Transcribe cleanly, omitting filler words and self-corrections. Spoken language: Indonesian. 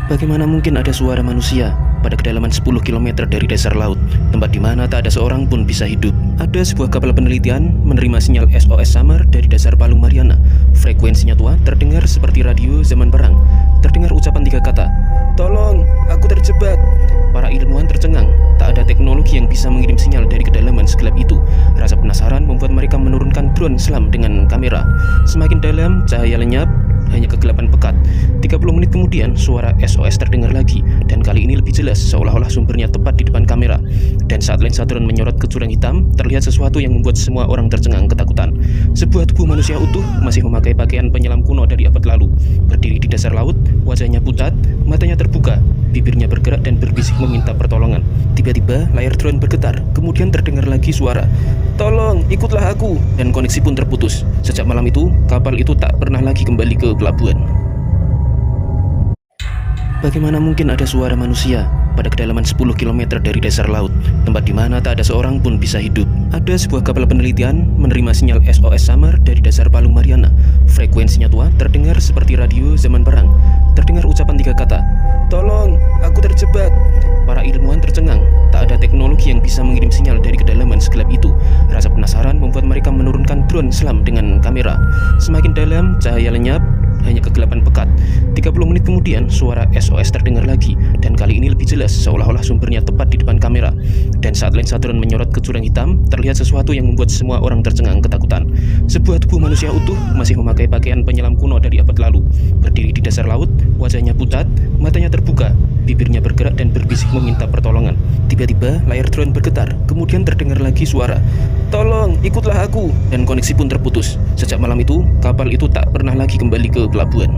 Bagaimana mungkin ada suara manusia pada kedalaman 10 km dari dasar laut, tempat di mana tak ada seorang pun bisa hidup? Ada sebuah kapal penelitian menerima sinyal SOS samar dari dasar Palung Mariana. Frekuensinya tua, terdengar seperti radio zaman perang. Terdengar ucapan 3 kata, "Tolong, aku terjebak." Para ilmuwan tercengang, tak ada teknologi yang bisa mengirim sinyal dari kedalaman segelap itu. Rasa penasaran membuat mereka menurunkan drone selam dengan kamera. Semakin dalam, cahaya lenyap, hanya kegelapan pekat. 30 menit kemudian, suara SOS terdengar lagi, dan kali ini lebih jelas, seolah-olah sumbernya tepat di depan kamera. Dan saat lensa drone menyorot ke jurang hitam, terlihat sesuatu yang membuat semua orang tercengang ketakutan. Sebuah tubuh manusia utuh, masih memakai pakaian penyelam kuno dari abad lalu, berdiri di dasar laut, wajahnya pucat, matanya terbuka, bibirnya bergerak dan berbisik meminta pertolongan. Tiba-tiba, layar drone bergetar, kemudian terdengar lagi suara, "Tolong, ikutlah aku!" Dan koneksi pun terputus. Sejak malam itu, kapal itu tak pernah lagi kembali ke pelabuhan. Bagaimana mungkin ada suara manusia pada kedalaman 10 km dari dasar laut, tempat di mana tak ada seorang pun bisa hidup? Ada sebuah kapal penelitian menerima sinyal SOS samar dari dasar Palung Mariana. Frekuensinya tua, terdengar seperti radio zaman perang. Terdengar ucapan 3 kata, "Tolong, aku terjebak." Para ilmuwan tercengang, tak ada teknologi yang bisa mengirim sinyal dari kedalaman segelap itu. Rasa penasaran membuat mereka menurunkan drone selam dengan kamera. Semakin dalam, cahaya lenyap, hanya kegelapan pekat. 30 menit kemudian, suara SOS terdengar lagi, dan kali ini lebih jelas, seolah-olah sumbernya tepat di depan kamera. Dan saat lensa drone menyorot ke jurang hitam, terlihat sesuatu yang membuat semua orang tercengang ketakutan. Sebuah tubuh manusia utuh, masih memakai pakaian penyelam kuno dari abad lalu, berdiri di dasar laut, wajahnya pucat, matanya terbuka, bibirnya bergerak dan berbisik meminta pertolongan. Tiba-tiba, layar drone bergetar, kemudian terdengar lagi suara, "Tolong, ikutlah aku!" Dan koneksi pun terputus. Sejak malam itu, kapal itu tak pernah lagi kembali ke pelabuhan.